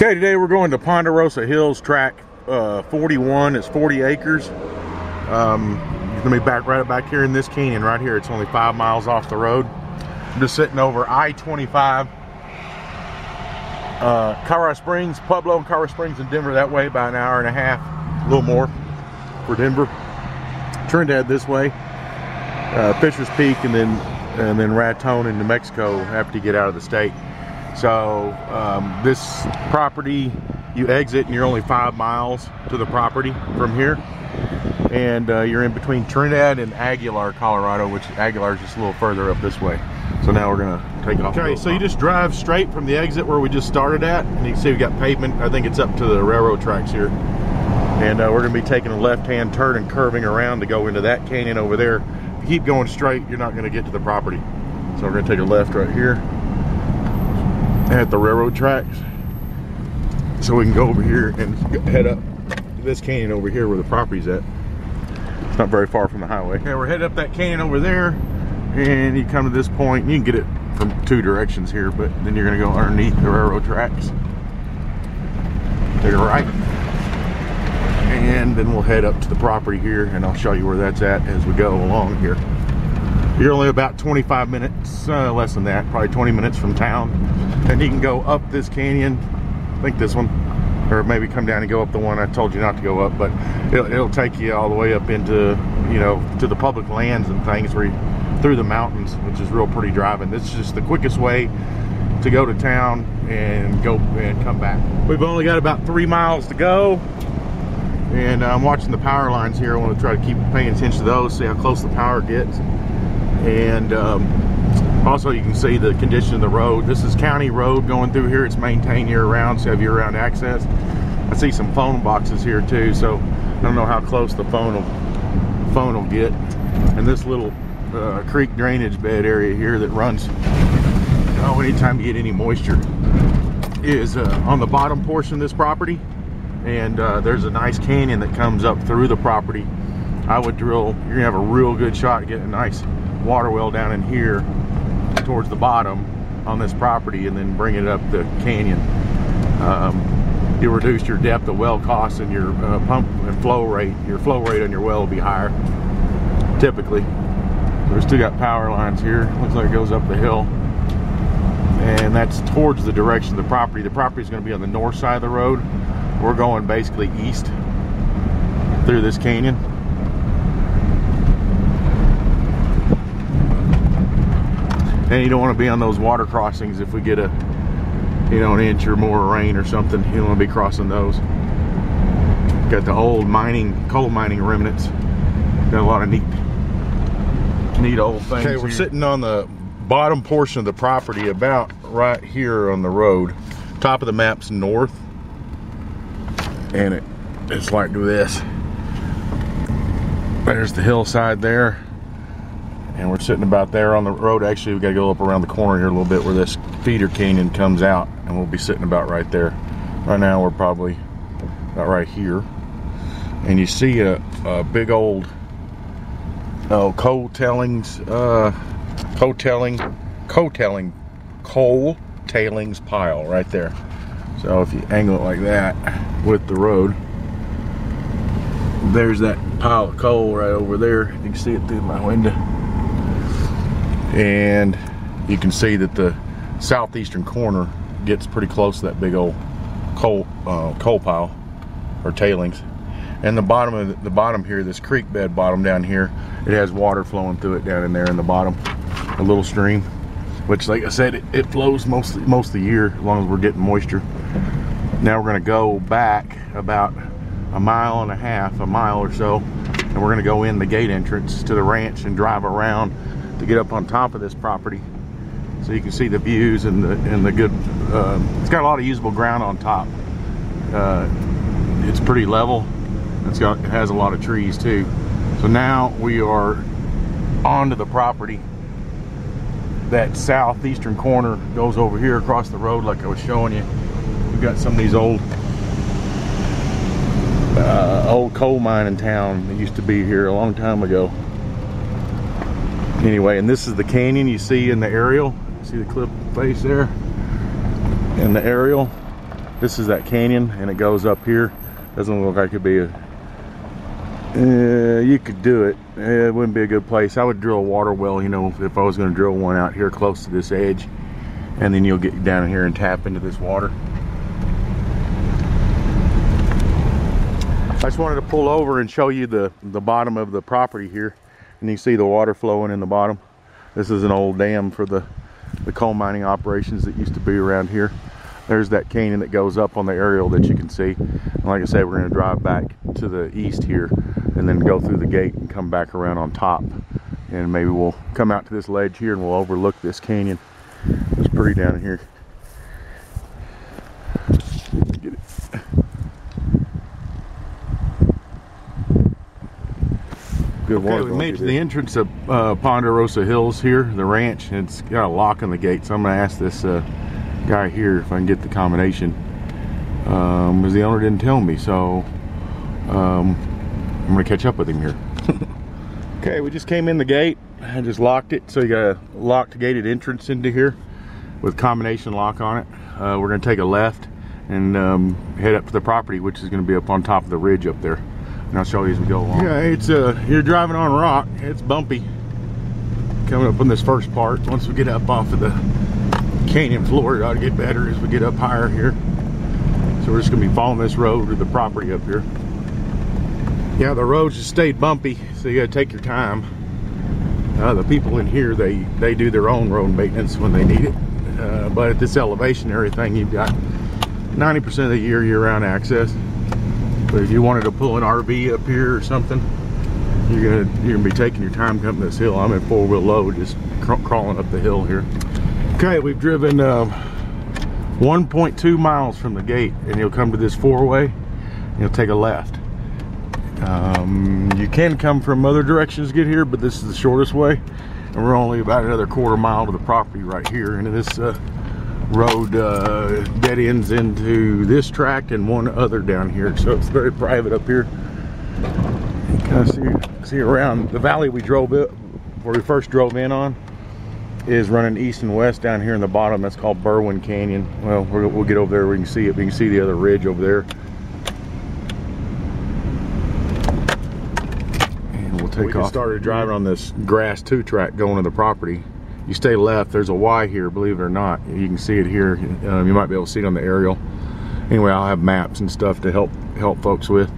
Okay, today we're going to Ponderosa Hills, Tract 41. It's 40 acres. You're gonna be right back here in this canyon right here. It's only 5 miles off the road. I'm just sitting over I-25, Colorado Springs, Pueblo and Colorado Springs and Denver that way, about an hour and a half, a little more for Denver. Trinidad this way, Fisher's Peak, and then Raton in New Mexico after you get out of the state. So this property, you exit and you're only 5 miles to the property from here, and you're in between Trinidad and Aguilar, Colorado, which Aguilar is just a little further up this way. So now we're gonna take off. Okay, so you just drive straight from the exit where we just started at, and you can see we got pavement. I think it's up to the railroad tracks here, and we're gonna be taking a left-hand turn and curving around to go into that canyon over there. If you keep going straight, you're not gonna get to the property. So we're gonna take a left right here at the railroad tracks, so we can go over here and head up this canyon over here where the property's at. It's not very far from the highway. Okay, we're heading up that canyon over there, and you come to this point, and you can get it from 2 directions here, but then you're gonna go underneath the railroad tracks, take a right, and then we'll head up to the property here, and I'll show you where that's at as we go along here. You're only about 25 minutes, less than that, probably 20 minutes from town. And you can go up this canyon, I think this one, or maybe come down and go up the one I told you not to go up, but it'll take you all the way up into, you know, to the public lands and things, through the mountains, which is real pretty driving. This is just the quickest way to go to town and go and come back. We've only got about 3 miles to go, and I'm watching the power lines here. I want to try to keep paying attention to those, see how close the power gets. And also you can see the condition of the road. This is county road going through here. It's maintained year-round, so you have year-round access. I see some phone boxes here too, so I don't know how close the phone will get. And this little creek drainage bed area here that runs, anytime you get any moisture, is on the bottom portion of this property. And there's a nice canyon that comes up through the property. I would drill, you're gonna have a real good shot at getting a nice water well down in here towards the bottom on this property, and then bring it up the canyon. You'll reduce your depth of well costs, and your pump and flow rate, your flow rate on your well will be higher typically. We've still got power lines here. Looks like it goes up the hill, and that's towards the direction of the property. The property is going to be on the north side of the road. We're going basically east through this canyon. And you don't want to be on those water crossings if we get an inch or more of rain or something. You don't want to be crossing those. Got the old coal mining remnants. Got a lot of neat old things. Okay, we're sitting on the bottom portion of the property, about right here on the road. Top of the map's north, and it's like this. There's the hillside there. And we're sitting about there on the road. Actually, we gotta go up around the corner here a little bit where this feeder canyon comes out, and we'll be sitting about right there. Right now, we're probably about right here. And you see a big old coal tailings pile right there. So if you angle it like that with the road, there's that pile of coal right over there. You can see it through my window. And you can see that the southeastern corner gets pretty close to that big old coal pile or tailings. And the bottom here, this creek bed bottom down here, it has water flowing through it down in there in the bottom, a little stream, which, like I said, it flows most of the year as long as we're getting moisture. Now we're going to go back about a mile and a half, a mile or so, and we're going to go in the gate entrance to the ranch and drive around to get up on top of this property, so you can see the views and the good. It's got a lot of usable ground on top. It's pretty level. It has a lot of trees too. So now we are onto the property. That southeastern corner goes over here across the road, like I was showing you. We've got some of these old coal mining town that used to be here a long time ago. Anyway, and this is the canyon you see in the aerial. See the cliff face there in the aerial. This is that canyon, and it goes up here. Doesn't look like it could be a... you could do it. It wouldn't be a good place. I would drill a water well, you know, if I was going to drill one out here close to this edge. And then you'll get down here and tap into this water. I just wanted to pull over and show you the bottom of the property here. And you see the water flowing in the bottom. This is an old dam for the coal mining operations that used to be around here. There's that canyon that goes up on the aerial that you can see. And like I said, we're going to drive back to the east here and then go through the gate and come back around on top. And maybe we'll come out to this ledge here and we'll overlook this canyon. It's pretty down here. Get it. Good water. Okay, we made it to the entrance of Ponderosa Hills here, the ranch. It's got a lock on the gate, so I'm going to ask this guy here if I can get the combination, because the owner didn't tell me, so I'm gonna catch up with him here. Okay, we just came in the gate. I just locked it, so you got a locked gated entrance into here with combination lock on it. We're gonna take a left and head up to the property, which is gonna be up on top of the ridge up there, and I'll show you as we go along. Yeah, it's you're driving on rock. It's bumpy coming up on this first part. Once we get up off of the canyon floor, it ought to get better as we get up higher here. So we're just gonna be following this road to the property up here. Yeah, the roads just stayed bumpy, so you gotta take your time. The people in here, they do their own road maintenance when they need it. But at this elevation and everything, you've got 90% of the year-round access. But if you wanted to pull an RV up here or something, you're gonna be taking your time coming this hill. I'm in 4-wheel load, just crawling up the hill here. Okay, we've driven 1.2 miles from the gate, and you'll come to this 4-way, and you'll take a left. You can come from other directions to get here, but this is the shortest way, and we're only about another 1/4 mile to the property right here. And this road dead ends into this tract and one other down here, so it's very private up here. You kind of see around the valley we drove it, where we first drove in on, is running east and west down here in the bottom. That's called Berwyn Canyon. Well, we'll get over there, we can see it. We can see the other ridge over there. And we'll take off. Started driving on this grass 2 track going to the property. You stay left, there's a Y here, believe it or not. You can see it here. You might be able to see it on the aerial. Anyway, I'll have maps and stuff to help folks with.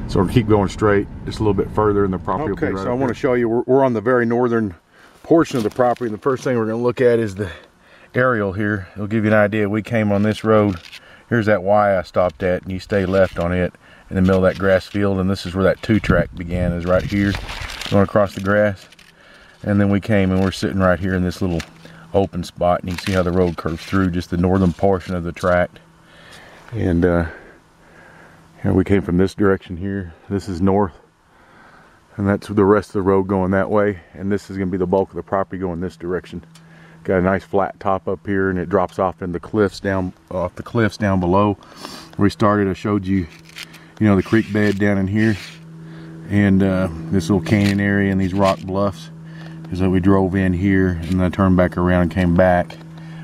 So we'll keep going straight just a little bit further in the property. Okay, right, so I want to show you, we're on the very northern portion of the property, and the first thing we're going to look at is the aerial here. It'll give you an idea. We came on this road. Here's that Y I stopped at, and you stay left on it in the middle of that grass field, and this is where that 2 track began, is right here going across the grass. And then we came and we're sitting right here in this little open spot, and you can see how the road curves through just the northern portion of the tract. And here we came from this direction here. This is north, and that's the rest of the road going that way, and this is going to be the bulk of the property going this direction. Got a nice flat top up here, and it drops off in the cliffs down below where we started. I showed you, the creek bed down in here, and this little canyon area and these rock bluffs. Is that we drove in here and then turned back around and came back,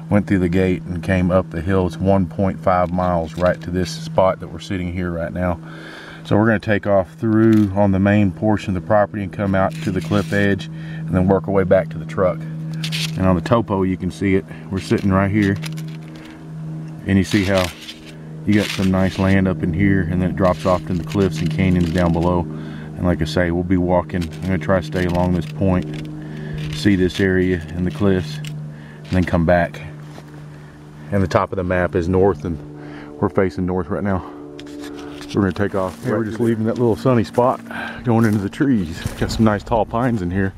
went through the gate and came up the hill. It's 1.5 miles right to this spot that we're sitting here right now. So we're going to take off through on the main portion of the property and come out to the cliff edge and then work our way back to the truck. And on the topo you can see it. We're sitting right here, and you see how you got some nice land up in here, and then it drops off to the cliffs and canyons down below. And like I say, we'll be walking. I'm going to try to stay along this point, see this area and the cliffs, and then come back. And the top of the map is north, and we're facing north right now. We're going to take off. We're just leaving that little sunny spot, going into the trees. Got some nice tall pines in here.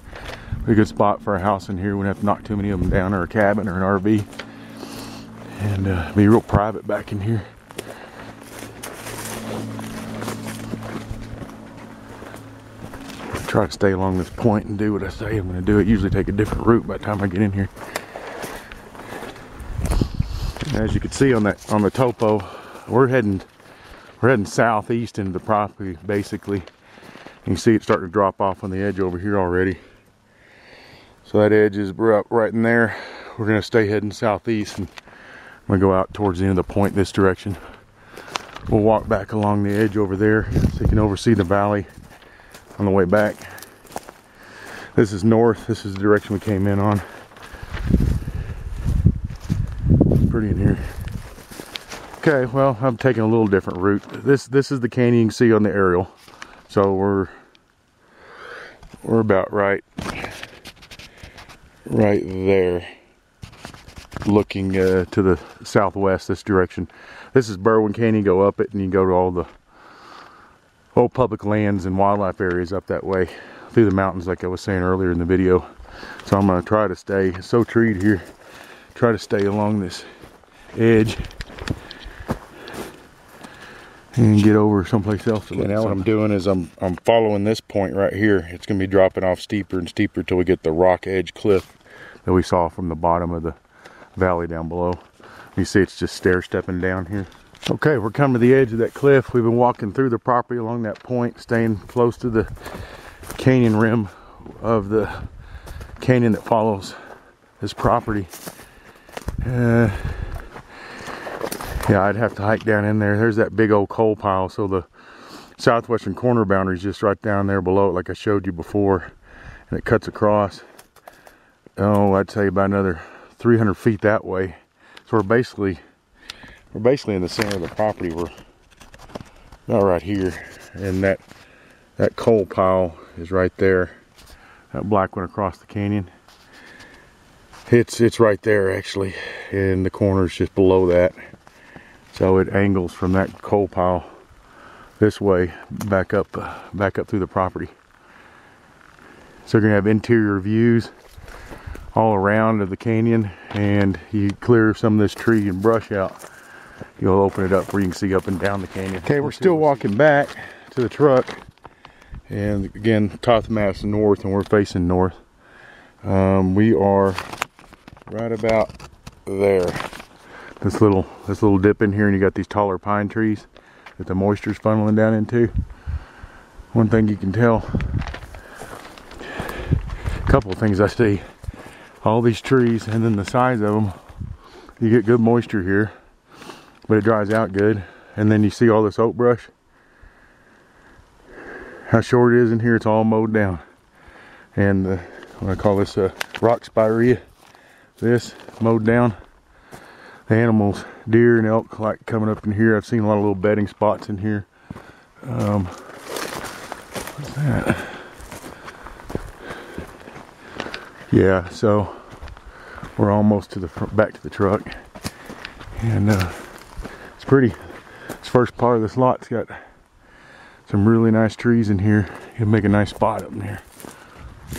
A good spot for a house in here. We don't have to knock too many of them down, or a cabin or an RV, and be real private back in here. Try to stay along this point and do what I say I'm going to do. It usually take a different route by the time I get in here. As you can see on the topo, we're heading southeast into the property basically. You can see it starting to drop off on the edge over here already. So that edge is, we're up right in there. We're going to stay heading southeast, and I'm going to go out towards the end of the point this direction. We'll walk back along the edge over there so you can oversee the valley on the way back. This is north. This is the direction we came in on. Pretty in here. Okay, well, I'm taking a little different route. This is the canyon you can see on the aerial. So we're about right there, looking to the southwest, this direction. This is Berwyn Canyon. Go up it and you go to all the old public lands and wildlife areas up that way through the mountains, like I was saying earlier in the video. So I'm going to try to stay, it's so treed here, try to stay along this edge and get over someplace else. And now what I'm doing is I'm following this point right here. It's going to be dropping off steeper and steeper till we get the rock edge cliff that we saw from the bottom of the valley down below. You see it's just stair stepping down here. Okay, we're coming to the edge of that cliff. We've been walking through the property along that point, staying close to the canyon rim of the canyon that follows this property. Yeah, I'd have to hike down in there. There's that big old coal pile. So the southwestern corner boundary is just right down there below it, like I showed you before. And it cuts across, oh, I'd say about another 300 feet that way. So we're basically in the center of the property. We're not right here. And that coal pile is right there. That black one across the canyon. It's right there actually. And the corner's just below that. So it angles from that coal pile this way back up through the property. So you're gonna have interior views all around of the canyon, and you clear some of this tree and brush out, you'll open it up where you can see up and down the canyon. Okay, we're still walking back to the truck, and again, top of Madison north, and we're facing north. We are right about there. This little dip in here, and you got these taller pine trees that the moisture's funneling down into. One thing you can tell, a couple of things I see, all these trees and then the size of them, you get good moisture here, but it dries out good. And then you see all this oak brush, how short it is in here. It's all mowed down. And what I call this rock spirea, this mowed down. The animals, deer and elk, like coming up in here. I've seen a lot of little bedding spots in here. What's that? Yeah, so we're almost to the back to the truck, and it's pretty. This first part of this lot's got some really nice trees in here. It'll make a nice spot up in here.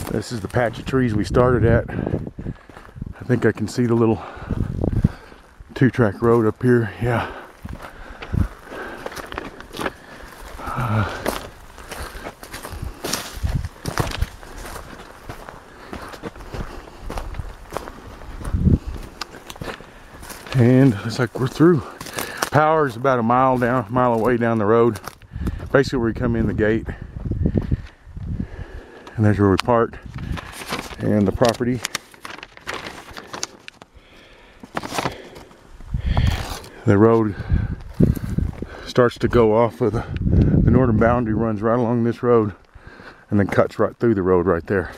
This is the patch of trees we started at. I think I can see the little 2-track road up here. Yeah. And looks like we're through. Power's about a mile away down the road. Basically where we come in the gate. And there's where we parked. And the property. The road starts to go off of the northern boundary, runs right along this road and then cuts right through the road right there.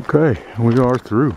Okay, we are through.